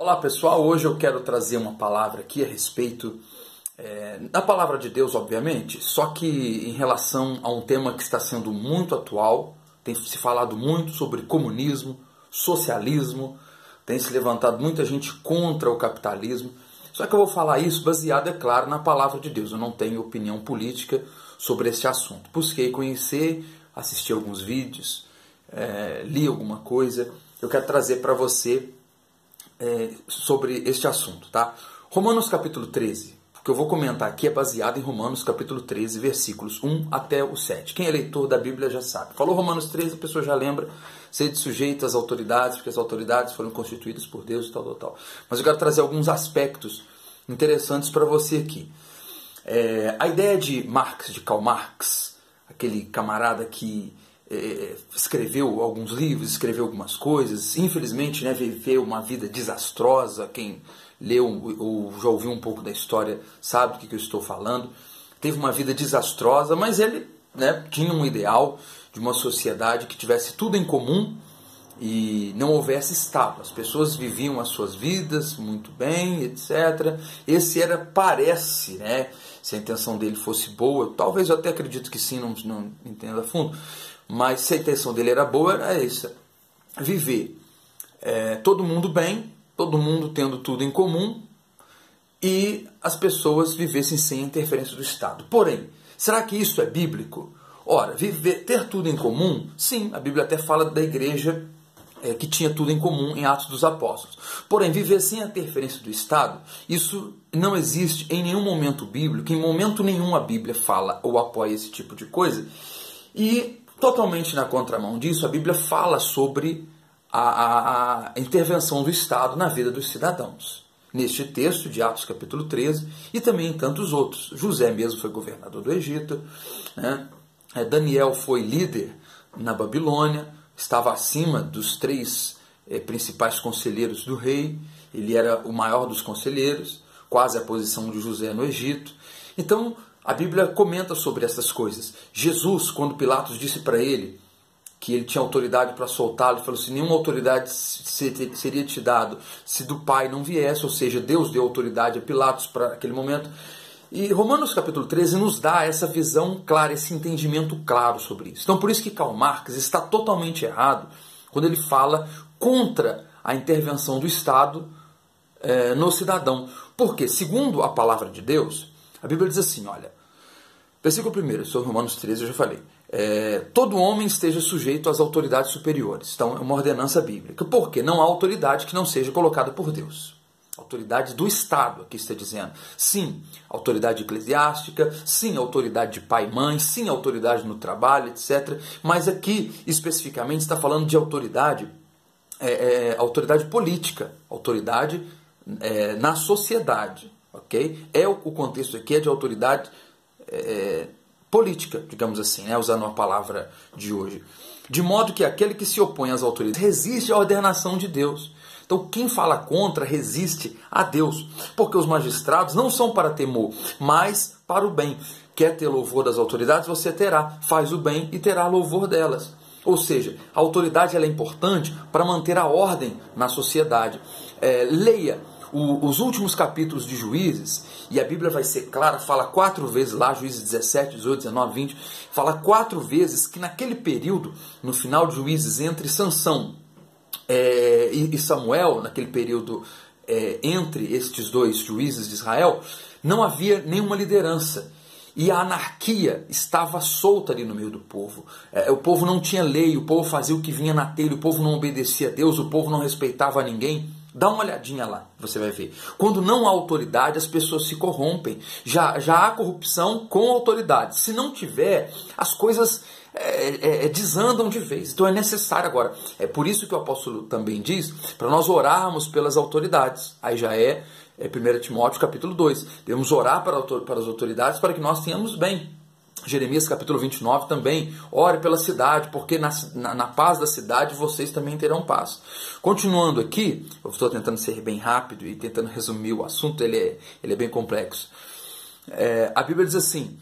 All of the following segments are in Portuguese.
Olá pessoal, hoje eu quero trazer uma palavra aqui a respeito da palavra de Deus, obviamente, só que em relação a um tema que está sendo muito atual, tem se falado muito sobre comunismo, socialismo, tem se levantado muita gente contra o capitalismo, só que eu vou falar isso baseado, é claro, na palavra de Deus, eu não tenho opinião política sobre esse assunto. Busquei conhecer, assisti alguns vídeos, li alguma coisa, eu quero trazer para você sobre este assunto, tá? Romanos capítulo 13, o que eu vou comentar aqui é baseado em Romanos capítulo 13, versículos 1 até o 7. Quem é leitor da Bíblia já sabe. Falou Romanos 13, a pessoa já lembra, sede sujeito às autoridades, porque as autoridades foram constituídas por Deus e tal. Mas eu quero trazer alguns aspectos interessantes para você aqui. A ideia de Karl Marx, aquele camarada que escreveu alguns livros, escreveu algumas coisas, infelizmente viveu uma vida desastrosa. Quem leu ou já ouviu um pouco da história sabe do que eu estou falando. Teve uma vida desastrosa, mas ele tinha um ideal de uma sociedade que tivesse tudo em comum e não houvesse Estado. As pessoas viviam as suas vidas muito bem, etc. Esse parece, se a intenção dele fosse boa, talvez eu até acredito que sim, não entendo a fundo, mas se a intenção dele era boa, era isso: viver todo mundo bem, todo mundo tendo tudo em comum e as pessoas vivessem sem interferência do Estado. Porém, será que isso é bíblico? Ora, ter tudo em comum, sim, a Bíblia até fala da igreja que tinha tudo em comum em Atos dos Apóstolos. Porém, viver sem a interferência do Estado, isso não existe em nenhum momento bíblico, em momento nenhum a Bíblia fala ou apoia esse tipo de coisa. E totalmente na contramão disso, a Bíblia fala sobre a intervenção do Estado na vida dos cidadãos. Neste texto de Atos capítulo 13 e também em tantos outros. José mesmo foi governador do Egito, Daniel foi líder na Babilônia, estava acima dos 3 principais conselheiros do rei, ele era o maior dos conselheiros, quase a posição de José no Egito. Então, a Bíblia comenta sobre essas coisas. Jesus, quando Pilatos disse para ele que ele tinha autoridade para soltá-lo, ele falou assim: nenhuma autoridade seria te dado se do Pai não viesse, ou seja, Deus deu autoridade a Pilatos para aquele momento. E Romanos capítulo 13 nos dá essa visão clara, esse entendimento claro sobre isso. Então, por isso que Karl Marx está totalmente errado quando ele fala contra a intervenção do Estado no cidadão. Porque, segundo a palavra de Deus, a Bíblia diz assim, olha, versículo 1, sobre Romanos 13, eu já falei. Todo homem esteja sujeito às autoridades superiores. Então, é uma ordenança bíblica. Por quê? Não há autoridade que não seja colocada por Deus. Autoridade do Estado, aqui está dizendo. Sim, autoridade eclesiástica, sim, autoridade de pai e mãe, sim, autoridade no trabalho, etc. Mas aqui, especificamente, está falando de autoridade, autoridade política, autoridade na sociedade, ok? O contexto aqui é de autoridade política, digamos assim, usando a palavra de hoje. De modo que aquele que se opõe às autoridades resiste à ordenação de Deus. Então, quem fala contra resiste a Deus, porque os magistrados não são para temor, mas para o bem. Quer ter louvor das autoridades? Você terá. Faz o bem e terá louvor delas. Ou seja, a autoridade ela é importante para manter a ordem na sociedade. Leia os últimos capítulos de Juízes, e a Bíblia vai ser clara, fala 4 vezes lá, Juízes 17, 18, 19, 20, fala 4 vezes que naquele período, no final de Juízes, entre Sansão e Samuel, naquele período entre estes 2 juízes de Israel, não havia nenhuma liderança. E a anarquia estava solta ali no meio do povo. O povo não tinha lei, o povo fazia o que vinha na telha, o povo não obedecia a Deus, o povo não respeitava ninguém. Dá uma olhadinha lá, você vai ver. Quando não há autoridade, as pessoas se corrompem. Já há corrupção com autoridade. Se não tiver, as coisas desandam de vez. Então é necessário agora. É por isso que o apóstolo também diz, para nós orarmos pelas autoridades. Aí já é 1 Timóteo capítulo 2. Devemos orar para as autoridades para que nós tenhamos bem. Jeremias capítulo 29 também, ore pela cidade, porque na paz da cidade vocês também terão paz. Continuando aqui, eu estou tentando ser bem rápido e tentando resumir o assunto, ele é bem complexo. A Bíblia diz assim,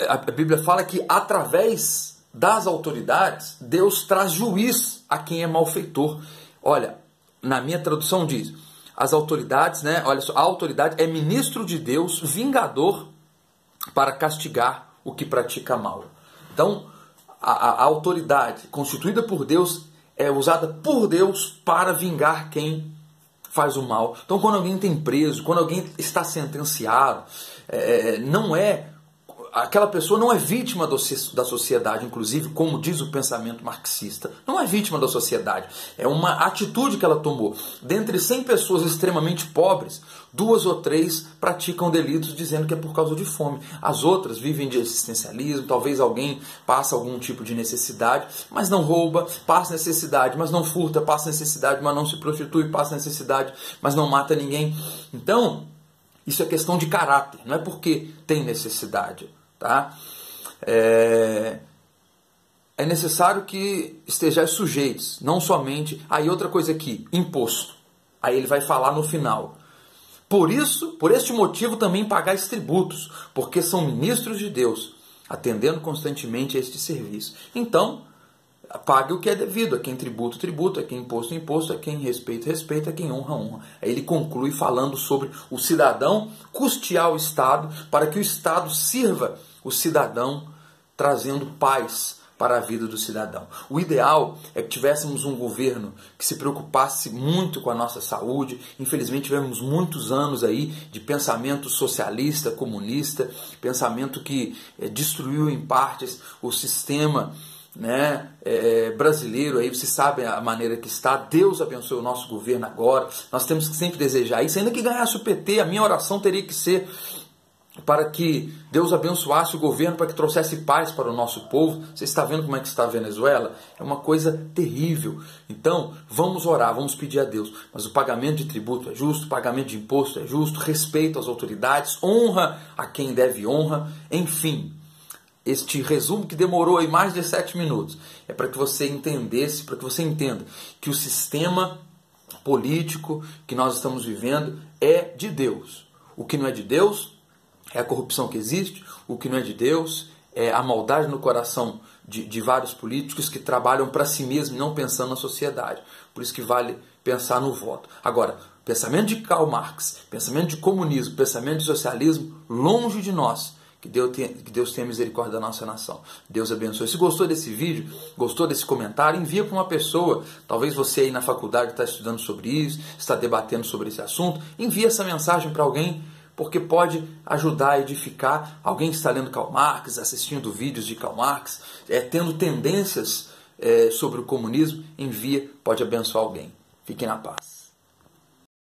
a Bíblia fala que através das autoridades, Deus traz juiz a quem é malfeitor. Olha, na minha tradução diz, as autoridades, né, olha só, a autoridade é ministro de Deus, vingador para castigar o que pratica mal. Então, a autoridade constituída por Deus é usada por Deus para vingar quem faz o mal. Então, quando alguém tem preso, quando alguém está sentenciado, aquela pessoa não é vítima da sociedade, inclusive, como diz o pensamento marxista. Não é vítima da sociedade. É uma atitude que ela tomou. Dentre 100 pessoas extremamente pobres, 2 ou 3 praticam delitos dizendo que é por causa de fome. As outras vivem de assistencialismo, talvez alguém passa algum tipo de necessidade, mas não rouba, passa necessidade, mas não furta, passa necessidade, mas não se prostitui, passa necessidade, mas não mata ninguém. Então, isso é questão de caráter, não é porque tem necessidade. Tá? É necessário que estejais sujeitos, não somente... Aí outra coisa aqui, imposto. Aí ele vai falar no final. Por este motivo também pagais tributos, porque são ministros de Deus, atendendo constantemente a este serviço. Então, pague o que é devido. A quem tributo, tributo. A quem imposto, imposto. A quem respeito, respeito. A quem honra, honra. Aí ele conclui falando sobre o cidadão custear o Estado para que o Estado sirva o cidadão, trazendo paz para a vida do cidadão. O ideal é que tivéssemos um governo que se preocupasse muito com a nossa saúde. Infelizmente tivemos muitos anos aí de pensamento socialista, comunista, pensamento que destruiu em partes o sistema, né, brasileiro. Aí vocês sabem a maneira que está. Deus abençoe o nosso governo agora. Nós temos que sempre desejar isso. Ainda que ganhasse o PT, a minha oração teria que ser para que Deus abençoasse o governo, para que trouxesse paz para o nosso povo. Você está vendo como é que está a Venezuela? É uma coisa terrível. Então, vamos orar, vamos pedir a Deus. Mas o pagamento de tributo é justo, o pagamento de imposto é justo, respeito às autoridades, honra a quem deve honra. Enfim, este resumo que demorou aí mais de 7 minutos é para que você entendesse, para que você entenda que o sistema político que nós estamos vivendo é de Deus. O que não é de Deus é a corrupção que existe. O que não é de Deus é a maldade no coração de vários políticos que trabalham para si mesmos e não pensando na sociedade. Por isso que vale pensar no voto. Agora, pensamento de Karl Marx, pensamento de comunismo, pensamento de socialismo, longe de nós. Que Deus tenha misericórdia da nossa nação. Deus abençoe. Se gostou desse vídeo, gostou desse comentário, envia para uma pessoa. Talvez você aí na faculdade está estudando sobre isso, está debatendo sobre esse assunto. Envia essa mensagem para alguém, porque pode ajudar a edificar alguém que está lendo Karl Marx, assistindo vídeos de Karl Marx, tendo tendências sobre o comunismo. Envia, pode abençoar alguém. Fiquem na paz.